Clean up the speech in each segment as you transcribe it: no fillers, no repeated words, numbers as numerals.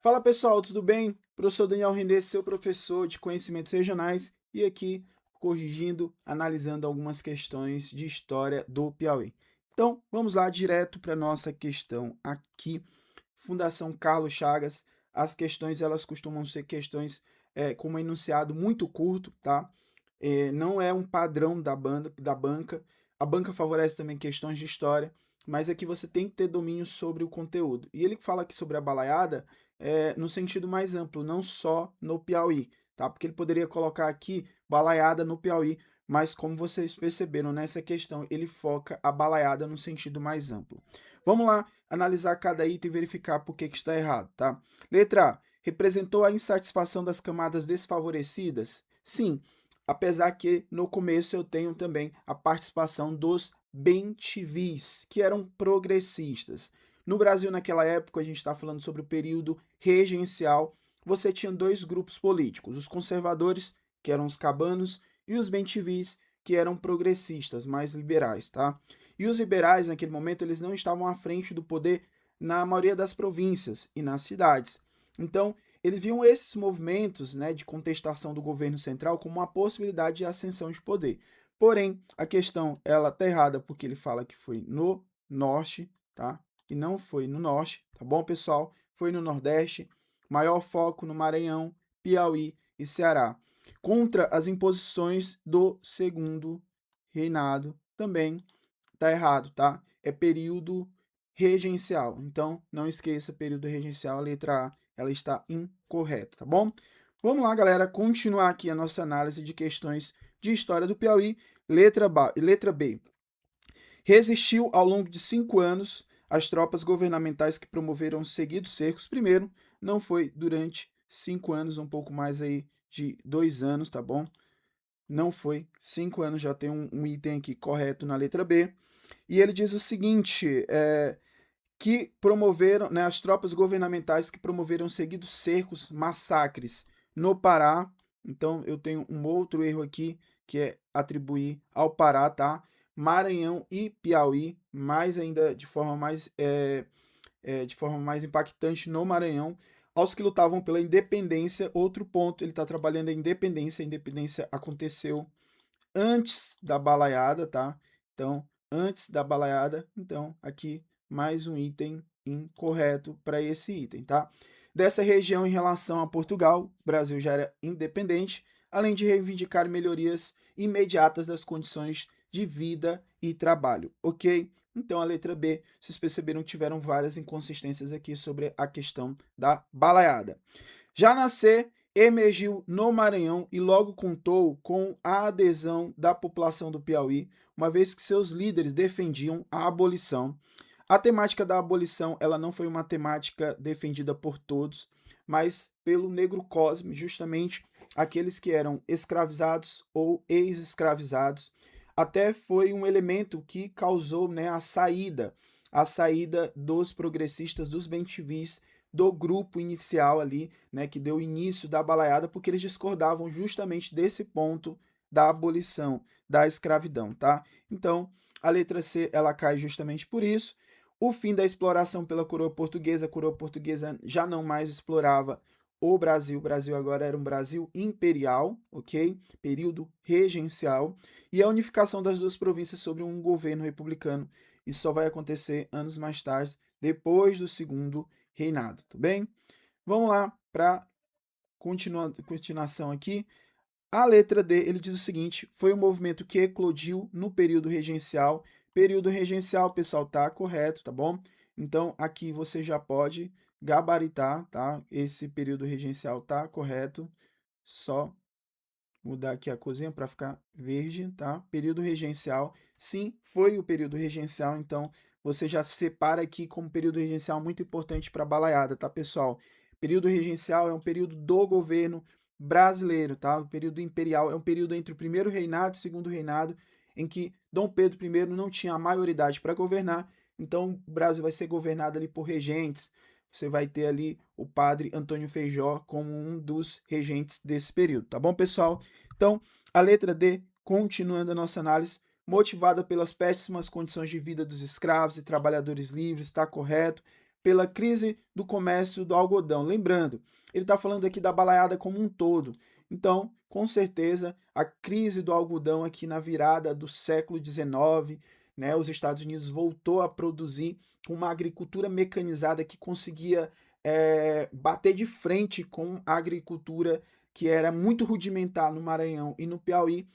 Fala pessoal, tudo bem? Professor Daniel Rendê, seu professor de conhecimentos regionais, e aqui corrigindo, analisando algumas questões de história do Piauí. Então, vamos lá direto para a nossa questão aqui. Fundação Carlos Chagas. As questões elas costumam ser questões com um enunciado muito curto, tá? Não é um padrão da banca. A banca favorece também questões de história, mas aqui você tem que ter domínio sobre o conteúdo. E ele fala aqui sobre a balaiada no sentido mais amplo, não só no Piauí, tá? Porque ele poderia colocar aqui balaiada no Piauí, mas como vocês perceberam nessa questão, ele foca a balaiada no sentido mais amplo. Vamos lá analisar cada item e verificar por que está errado, tá? Letra A. Representou a insatisfação das camadas desfavorecidas? Sim, apesar que no começo eu tenho também a participação dos bem-te-vis, que eram progressistas. No Brasil, naquela época, a gente está falando sobre o período regencial, você tinha dois grupos políticos, os conservadores, que eram os cabanos, e os bem-te-vis, que eram progressistas, mais liberais, tá? E os liberais, naquele momento, eles não estavam à frente do poder na maioria das províncias e nas cidades. Então, eles viam esses movimentos, né, de contestação do governo central como uma possibilidade de ascensão de poder. Porém, a questão ela tá errada porque ele fala que foi no norte, tá? E não foi no norte, tá bom, pessoal? Foi no nordeste, maior foco no Maranhão, Piauí e Ceará. Contra as imposições do segundo reinado, também tá errado, tá? É período regencial. Então, não esqueça, período regencial, a letra A, ela está incorreta, tá bom? Vamos lá, galera, continuar aqui a nossa análise de questões de história do Piauí. Letra B. Resistiu ao longo de 5 anos às tropas governamentais que promoveram seguidos cercos. Primeiro, não foi durante 5 anos, um pouco mais aí de 2 anos, tá bom? Não foi 5 anos, já tem um item aqui correto na letra B. E ele diz o seguinte, que promoveram, né, as tropas governamentais que promoveram seguidos cercos, massacres no Pará. Então, eu tenho um outro erro aqui, que é atribuir ao Pará, tá? Maranhão e Piauí, mais ainda de forma mais impactante no Maranhão, aos que lutavam pela independência. Outro ponto, ele está trabalhando a independência aconteceu antes da balaiada, tá? Então, antes da balaiada, então aqui mais um item incorreto para esse item, tá? Dessa região em relação a Portugal, o Brasil já era independente, além de reivindicar melhorias imediatas das condições de vida e trabalho, ok? Então a letra B, vocês perceberam que tiveram várias inconsistências aqui sobre a questão da balaiada. Já na C, emergiu no Maranhão e logo contou com a adesão da população do Piauí, uma vez que seus líderes defendiam a abolição. A temática da abolição ela não foi uma temática defendida por todos, mas pelo negro Cosme, justamente aqueles que eram escravizados ou ex-escravizados. Até foi um elemento que causou, né, a saída dos progressistas, dos bem-te-vis, do grupo inicial ali, né, que deu início da balaiada, porque eles discordavam justamente desse ponto da abolição da escravidão, tá? Então, a letra C, ela cai justamente por isso. O fim da exploração pela a coroa portuguesa já não mais explorava o Brasil agora era um Brasil imperial, ok? Período regencial, e a unificação das duas províncias sobre um governo republicano. Isso só vai acontecer anos mais tarde, depois do segundo reinado, tudo bem? Vamos lá para continuação aqui. A letra D, ele diz o seguinte, foi um movimento que eclodiu no período regencial. Período regencial, pessoal, tá correto, tá bom? Então, aqui você já pode gabaritar, tá? Esse período regencial tá correto. Só mudar aqui a corzinha para ficar verde, tá? Período regencial, sim, foi o período regencial, então você já separa aqui como período regencial muito importante para a balaiada, tá, pessoal? Período regencial é um período do governo brasileiro, tá? O período imperial é um período entre o primeiro reinado e o segundo reinado, em que Dom Pedro I não tinha a maioridade para governar, então o Brasil vai ser governado ali por regentes. Você vai ter ali o padre Antônio Feijó como um dos regentes desse período, tá bom, pessoal? Então, a letra D, continuando a nossa análise, motivada pelas péssimas condições de vida dos escravos e trabalhadores livres, está correto. pela crise do comércio do algodão. Lembrando, ele está falando aqui da balaiada como um todo. Então, com certeza, a crise do algodão aqui na virada do século XIX, né, os Estados Unidos voltou a produzir uma agricultura mecanizada que conseguia bater de frente com a agricultura que era muito rudimentar no Maranhão e no Piauí,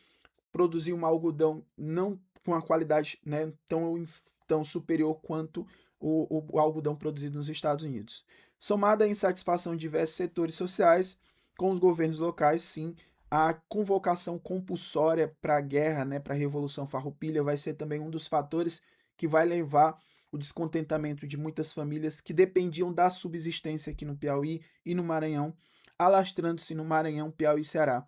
produzir um algodão não com a qualidade, né, tão superior quanto o algodão produzido nos Estados Unidos. Somada à insatisfação de diversos setores sociais com os governos locais, sim, a convocação compulsória para a guerra, né, para a Revolução Farroupilha, vai ser também um dos fatores que vai levar o descontentamento de muitas famílias que dependiam da subsistência aqui no Piauí e no Maranhão, alastrando-se no Maranhão, Piauí e Ceará.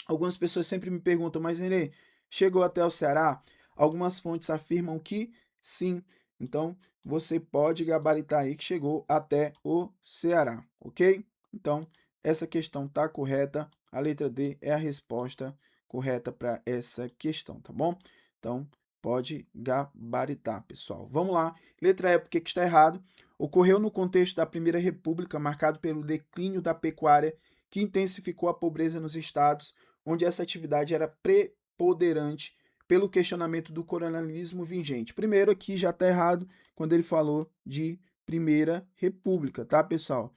Algumas pessoas sempre me perguntam, mas Renê, chegou até o Ceará? Algumas fontes afirmam que sim. Então, você pode gabaritar aí que chegou até o Ceará, ok? Então, essa questão está correta. A letra D é a resposta correta para essa questão, tá bom? Então, pode gabaritar, pessoal. Vamos lá. Letra E, por que está errado? Ocorreu no contexto da Primeira República, marcado pelo declínio da pecuária, que intensificou a pobreza nos estados, onde essa atividade era preponderante pelo questionamento do coronelismo vigente. Primeiro aqui já está errado quando ele falou de Primeira República, tá, pessoal?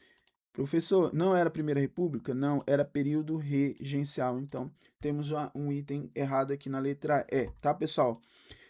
Professor, não era Primeira República? Não, era período regencial. Então, temos um item errado aqui na letra E, tá, pessoal?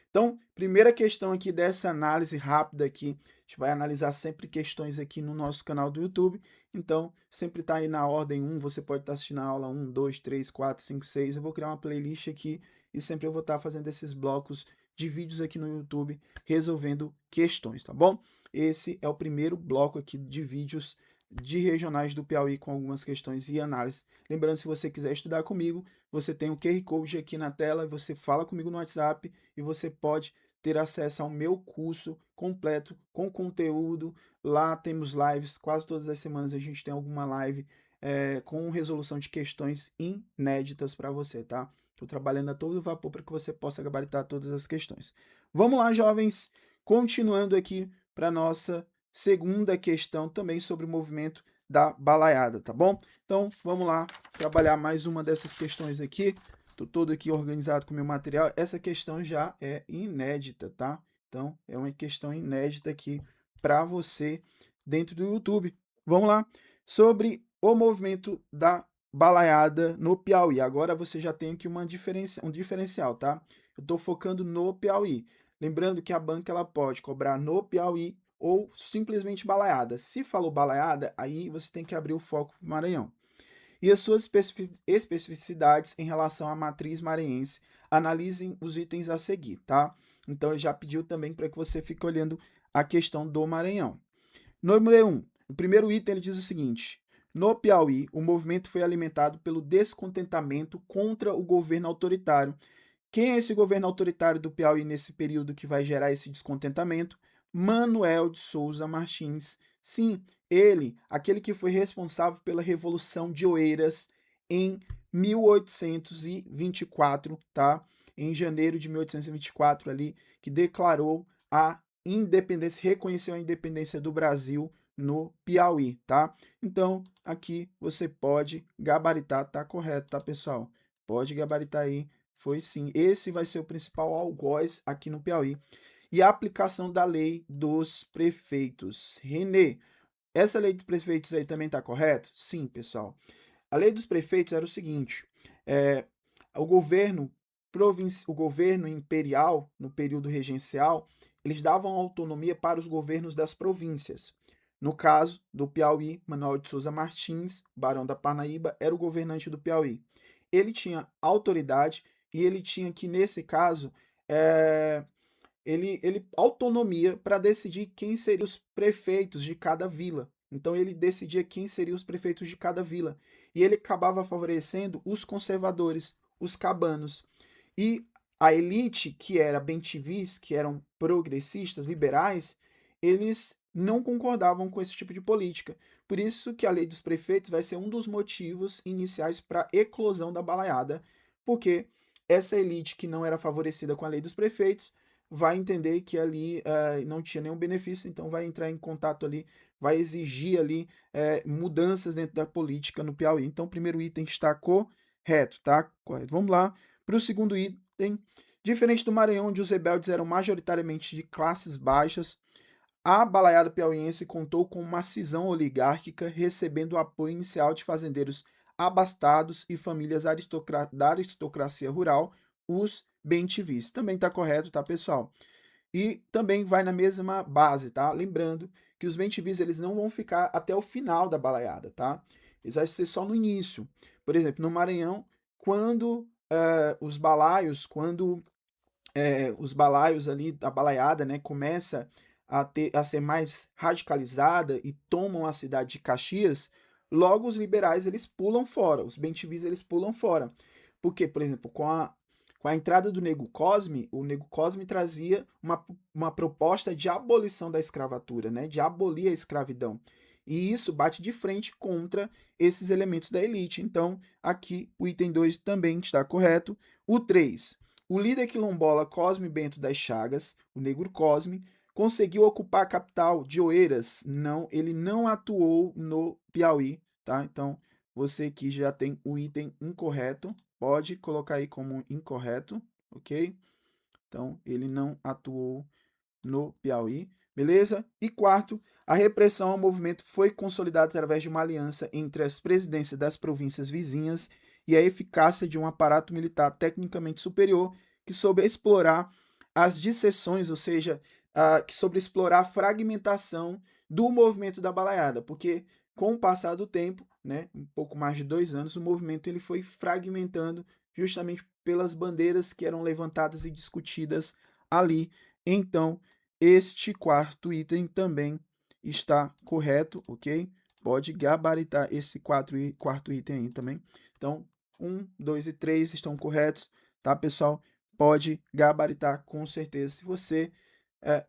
Então, primeira questão aqui dessa análise rápida aqui, a gente vai analisar sempre questões aqui no nosso canal do YouTube. Então, sempre está aí na ordem 1, você pode estar assistindo a aula 1, 2, 3, 4, 5, 6. Eu vou criar uma playlist aqui e sempre eu vou estar fazendo esses blocos de vídeos aqui no YouTube resolvendo questões, tá bom? Esse é o primeiro bloco aqui de vídeos de regionais do Piauí com algumas questões e análises. Lembrando, se você quiser estudar comigo, você tem o QR Code aqui na tela, você fala comigo no WhatsApp e você pode ter acesso ao meu curso completo com conteúdo. Lá temos lives, quase todas as semanas a gente tem alguma live com resolução de questões inéditas para você, tá? Estou trabalhando a todo vapor para que você possa gabaritar todas as questões. Vamos lá, jovens, continuando aqui para nossa segunda questão também sobre o movimento da balaiada, tá bom? Então, vamos lá trabalhar mais uma dessas questões aqui. Estou todo aqui organizado com o meu material. Essa questão já é inédita, tá? Então, é uma questão inédita aqui para você dentro do YouTube. Vamos lá. Sobre o movimento da balaiada no Piauí. Agora você já tem aqui um diferencial, tá? Eu estou focando no Piauí. Lembrando que a banca ela pode cobrar no Piauí ou simplesmente balaiada. Se falou balaiada, aí você tem que abrir o foco para o Maranhão. E as suas especificidades em relação à matriz maranhense. Analisem os itens a seguir, tá? Então, ele já pediu também para que você fique olhando a questão do Maranhão. Número 1. O primeiro item ele diz o seguinte: no Piauí, o movimento foi alimentado pelo descontentamento contra o governo autoritário. Quem é esse governo autoritário do Piauí nesse período que vai gerar esse descontentamento? Manuel de Souza Martins. Sim, ele, aquele que foi responsável pela Revolução de Oeiras em 1824, tá? Em janeiro de 1824 ali, que declarou a independência, reconheceu a independência do Brasil no Piauí, tá? Então, aqui você pode gabaritar, tá correto, tá, pessoal? Pode gabaritar aí, foi sim. Esse vai ser o principal algoz aqui no Piauí. E a aplicação da lei dos prefeitos. Renê, essa lei dos prefeitos aí também está correto? Sim, pessoal. A lei dos prefeitos era o seguinte: o governo o governo imperial, no período regencial, eles davam autonomia para os governos das províncias. No caso do Piauí, Manuel de Souza Martins, Barão da Parnaíba, era o governante do Piauí. Ele tinha autoridade e ele tinha que, nesse caso, ele autonomia para decidir quem seriam os prefeitos de cada vila. Então ele decidia quem seriam os prefeitos de cada vila. E ele acabava favorecendo os conservadores, os cabanos. E a elite, que era bentivis, que eram progressistas, liberais, eles não concordavam com esse tipo de política. Por isso que a lei dos prefeitos vai ser um dos motivos iniciais para a eclosão da balaiada, porque essa elite que não era favorecida com a lei dos prefeitos vai entender que ali não tinha nenhum benefício, então vai entrar em contato ali, vai exigir ali mudanças dentro da política no Piauí. Então, o primeiro item está correto, tá? Correto. Vamos lá para o segundo item. Diferente do Maranhão, onde os rebeldes eram majoritariamente de classes baixas, a balaiada piauiense contou com uma cisão oligárquica, recebendo o apoio inicial de fazendeiros abastados e famílias da aristocracia rural, os bem-te-vis. Também está correto, tá, pessoal? E também vai na mesma base, tá? Lembrando que os bem-te-vis, eles não vão ficar até o final da balaiada, tá? Eles vão ser só no início. Por exemplo, no Maranhão, quando os balaios ali da balaiada, né, começa a ser mais radicalizada e tomam a cidade de Caxias, logo os liberais eles pulam fora, os bem-te-vis eles pulam fora. Porque, por exemplo, com a entrada do Nego Cosme, o Nego Cosme trazia uma proposta de abolição da escravatura, né, de abolir a escravidão. E isso bate de frente contra esses elementos da elite. Então, aqui o item 2 também está correto. O 3. O líder quilombola Cosme Bento das Chagas, o Negro Cosme, conseguiu ocupar a capital de Oeiras. Não, ele não atuou no Piauí, tá? Então, você que já tem o item incorreto, pode colocar aí como incorreto, ok? Então, ele não atuou no Piauí, beleza? E quarto, a repressão ao movimento foi consolidada através de uma aliança entre as presidências das províncias vizinhas e a eficácia de um aparato militar tecnicamente superior que soube explorar as disseções, ou seja, que soube explorar a fragmentação do movimento da balaiada, porque com o passar do tempo, né, um pouco mais de 2 anos, o movimento ele foi fragmentando justamente pelas bandeiras que eram levantadas e discutidas ali. Então, este quarto item também está correto, ok? Pode gabaritar esse quarto item aí também. Então, 1, 2 e 3 estão corretos, tá, pessoal? Pode gabaritar com certeza. Se você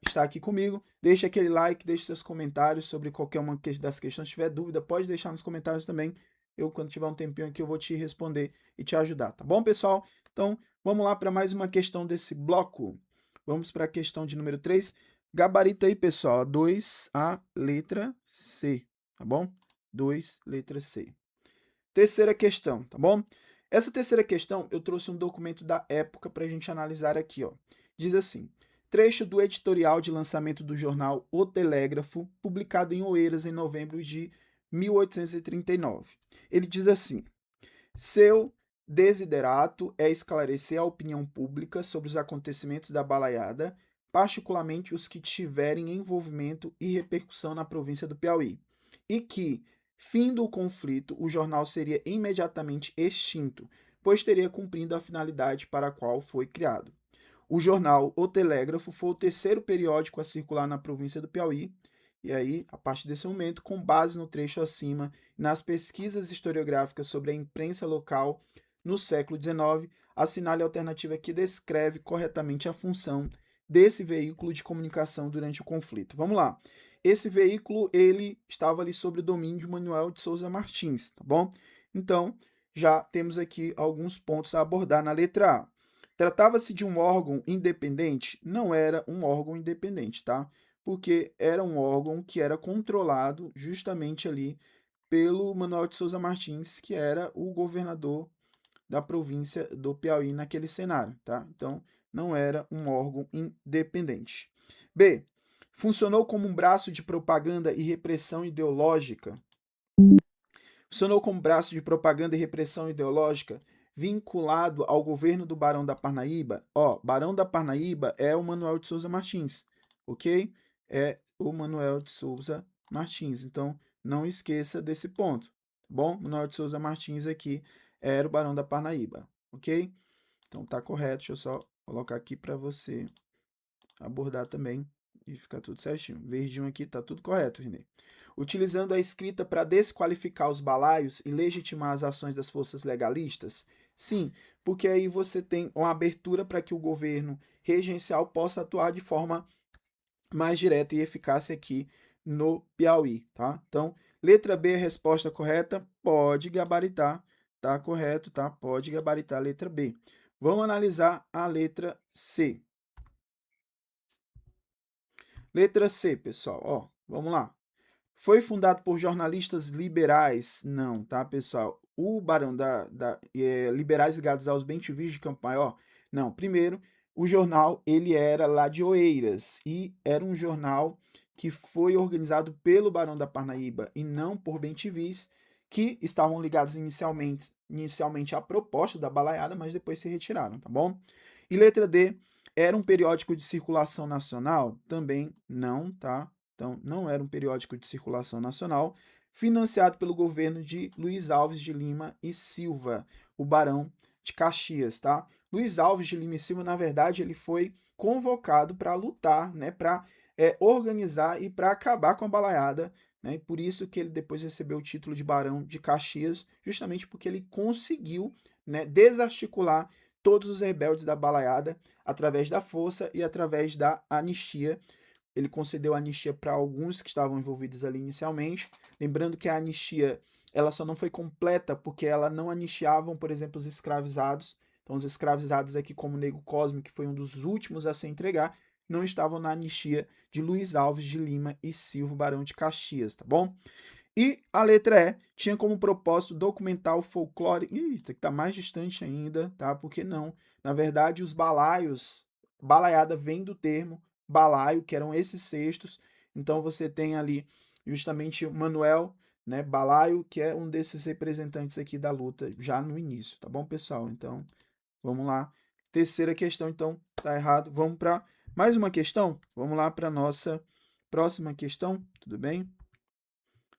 está aqui comigo, deixe aquele like, deixe seus comentários sobre qualquer uma das questões. Se tiver dúvida, pode deixar nos comentários também. Eu, quando tiver um tempinho aqui, eu vou te responder e te ajudar, tá bom, pessoal? Então, vamos lá para mais uma questão desse bloco. Vamos para a questão de número 3. Gabarito aí, pessoal. 2, a letra C, tá bom? 2, letra C. Terceira questão, tá bom? Essa terceira questão, eu trouxe um documento da época para a gente analisar aqui, ó. Diz assim: trecho do editorial de lançamento do jornal O Telégrafo, publicado em Oeiras em novembro de 1839. Ele diz assim: seu desiderato é esclarecer a opinião pública sobre os acontecimentos da balaiada, particularmente os que tiverem envolvimento e repercussão na província do Piauí, e que, findo o conflito, o jornal seria imediatamente extinto, pois teria cumprido a finalidade para a qual foi criado. O jornal O Telégrafo foi o terceiro periódico a circular na província do Piauí, e aí, a partir desse momento, com base no trecho acima, nas pesquisas historiográficas sobre a imprensa local no século XIX, assinale a alternativa que descreve corretamente a função desse veículo de comunicação durante o conflito. Vamos lá. Esse veículo, ele estava ali sob o domínio de Manuel de Souza Martins, tá bom? Então, já temos aqui alguns pontos a abordar na letra A. Tratava-se de um órgão independente? Não era um órgão independente, tá? Porque era um órgão que era controlado justamente ali pelo Manuel de Souza Martins, que era o governador da província do Piauí naquele cenário, tá? Então, não era um órgão independente. B. Funcionou como um braço de propaganda e repressão ideológica. Funcionou como braço de propaganda e repressão ideológica vinculado ao governo do Barão da Parnaíba. Ó, Barão da Parnaíba é o Manuel de Souza Martins, ok? É o Manuel de Souza Martins. Então, não esqueça desse ponto, tá bom? Manuel de Souza Martins aqui era o Barão da Parnaíba, ok? Então, tá correto. Deixa eu só colocar aqui para você abordar também e ficar tudo certinho. Verdinho aqui, tá tudo correto, Renê. Utilizando a escrita para desqualificar os balaios e legitimar as ações das forças legalistas? Sim, porque aí você tem uma abertura para que o governo regencial possa atuar de forma mais direta e eficaz aqui no Piauí, tá? Então, letra B, a resposta correta, pode gabaritar, tá correto, tá? Pode gabaritar a letra B. Vamos analisar a letra C. Letra C, pessoal, ó, vamos lá. Foi fundado por jornalistas liberais? Não, tá, pessoal? O Barão liberais ligados aos bem-te-vis de Campo Maior? Não. Primeiro, o jornal ele era lá de Oeiras e era um jornal que foi organizado pelo Barão da Parnaíba e não por bem-te-vis, que estavam ligados inicialmente à proposta da balaiada, mas depois se retiraram, tá bom? E letra D, era um periódico de circulação nacional? Também não, tá? Então, não era um periódico de circulação nacional, financiado pelo governo de Luiz Alves de Lima e Silva, o Barão de Caxias, tá? Luiz Alves de Lima e Silva, na verdade, ele foi convocado para lutar, né, para organizar e para acabar com a balaiada, né? Por isso que ele depois recebeu o título de Barão de Caxias, justamente porque ele conseguiu, né, desarticular todos os rebeldes da balaiada através da força e através da anistia. Ele concedeu anistia para alguns que estavam envolvidos ali inicialmente. Lembrando que a anistia ela só não foi completa porque ela não anistiavam, por exemplo, os escravizados. Então, os escravizados aqui, como o Nego Cosme, que foi um dos últimos a se entregar, não estavam na anistia de Luiz Alves de Lima e Silva, Barão de Caxias, tá bom? E a letra E tinha como propósito documentar o folclore. Ih, isso aqui tá mais distante ainda, tá? Porque não? Na verdade, os balaios, balaiada vem do termo balaio, que eram esses cestos. Então você tem ali justamente o Manuel, né, Balaio, que é um desses representantes aqui da luta já no início, tá bom, pessoal? Então, vamos lá. Terceira questão, então, tá errado. Vamos para mais uma questão? Vamos lá para nossa próxima questão, tudo bem?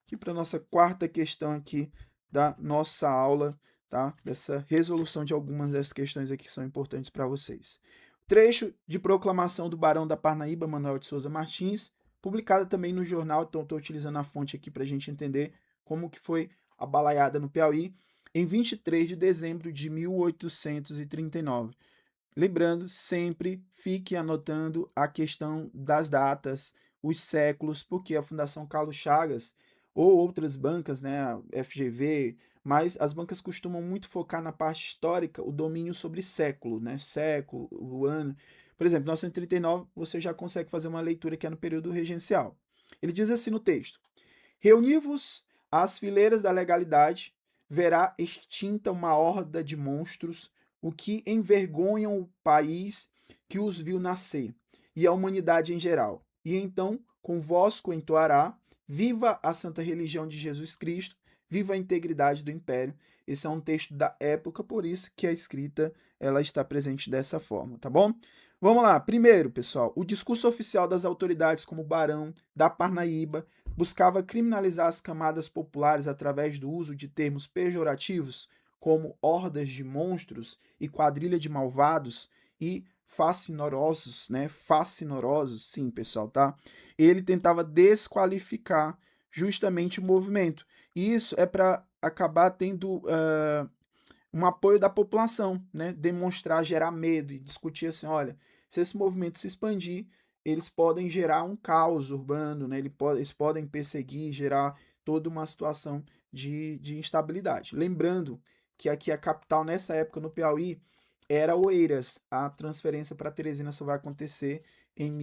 Aqui para nossa quarta questão aqui da nossa aula, tá? Dessa resolução de algumas dessas questões aqui que são importantes para vocês. Trecho de proclamação do Barão da Parnaíba, Manuel de Souza Martins, publicada também no jornal, então estou utilizando a fonte aqui para a gente entender como que foi a balaiada no Piauí, em 23 de dezembro de 1839. Lembrando, sempre fique anotando a questão das datas, os séculos, porque a Fundação Carlos Chagas ou outras bancas, né, a FGV, mas as bancas costumam muito focar na parte histórica, o domínio sobre século, né, século, o ano. Por exemplo, em 1939, você já consegue fazer uma leitura que é no período regencial. Ele diz assim no texto: reuni-vos às fileiras da legalidade, verá extinta uma horda de monstros, o que envergonham o país que os viu nascer, e a humanidade em geral. E então, convosco entoará, viva a santa religião de Jesus Cristo, viva a integridade do império. Esse é um texto da época, por isso que a escrita ela está presente dessa forma, tá bom? Vamos lá. Primeiro, pessoal, o discurso oficial das autoridades como o Barão da Parnaíba buscava criminalizar as camadas populares através do uso de termos pejorativos como hordas de monstros e quadrilha de malvados e fascinorosos, né? Fascinorosos, sim, pessoal, tá? Ele tentava desqualificar justamente o movimento. E isso é para acabar tendo um apoio da população, né? Demonstrar, gerar medo e discutir assim, olha, se esse movimento se expandir, eles podem gerar um caos urbano, né? Eles podem perseguir, gerar toda uma situação de instabilidade. Lembrando que aqui a capital, nessa época, no Piauí, era Oeiras. A transferência para Teresina só vai acontecer em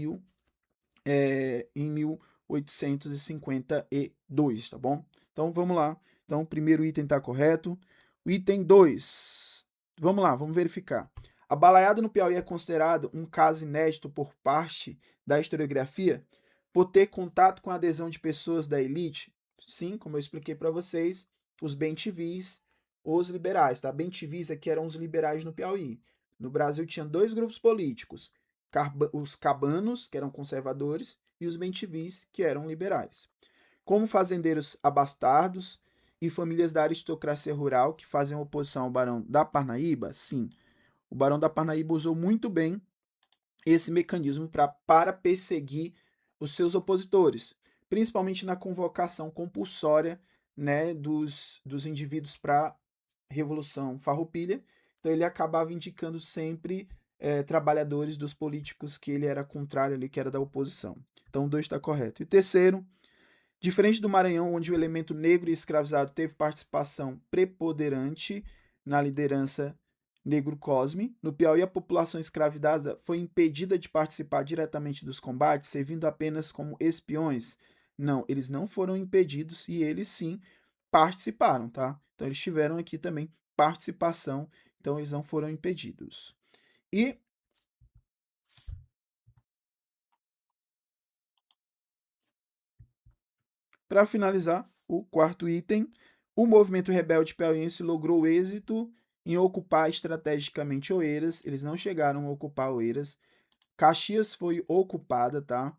1852, tá bom? Então, vamos lá. Então, o primeiro item está correto. O item 2. Vamos lá, vamos verificar. A balaiada no Piauí é considerado um caso inédito por parte da historiografia por ter contato com a adesão de pessoas da elite. Sim, como eu expliquei para vocês, os bem-te-vis, os liberais, tá? Bem-te-vis aqui eram os liberais no Piauí. No Brasil tinha dois grupos políticos, os cabanos, que eram conservadores, e os bem-te-vis, que eram liberais. Como fazendeiros abastardos e famílias da aristocracia rural que faziam oposição ao Barão da Parnaíba, sim, o Barão da Parnaíba usou muito bem esse mecanismo para perseguir os seus opositores, principalmente na convocação compulsória, né, dos indivíduos para a Revolução Farroupilha. Então ele acabava indicando sempre trabalhadores dos políticos que ele era contrário ali, que era da oposição. Então o 2 está correto. E o terceiro, diferente do Maranhão, onde o elemento negro e escravizado teve participação preponderante na liderança Negro Cosme. No Piauí, a população escravizada foi impedida de participar diretamente dos combates, servindo apenas como espiões. Não, eles não foram impedidos e eles sim participaram, tá? Então eles tiveram aqui também participação, então eles não foram impedidos. E para finalizar, o quarto item, o movimento rebelde piauiense logrou êxito em ocupar estrategicamente Oeiras. Eles não chegaram a ocupar Oeiras. Caxias foi ocupada, tá?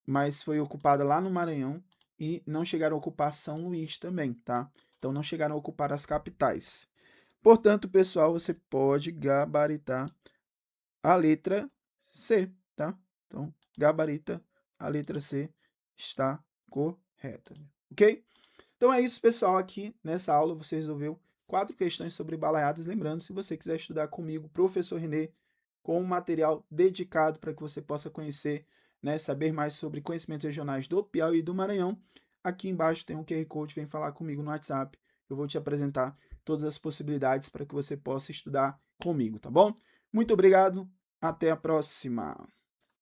Mas foi ocupada lá no Maranhão e não chegaram a ocupar São Luís também, tá? Então não chegaram a ocupar as capitais. Portanto, pessoal, você pode gabaritar a letra C, tá? Então, gabarita a letra C, está correta, ok? Então é isso, pessoal. Aqui nessa aula você resolveu 4 questões sobre balaiadas. Lembrando, se você quiser estudar comigo, professor Renê, com um material dedicado para que você possa conhecer, né, saber mais sobre conhecimentos regionais do Piauí e do Maranhão, aqui embaixo tem um QR Code, vem falar comigo no WhatsApp. Eu vou te apresentar todas as possibilidades para que você possa estudar comigo, tá bom? Muito obrigado, até a próxima!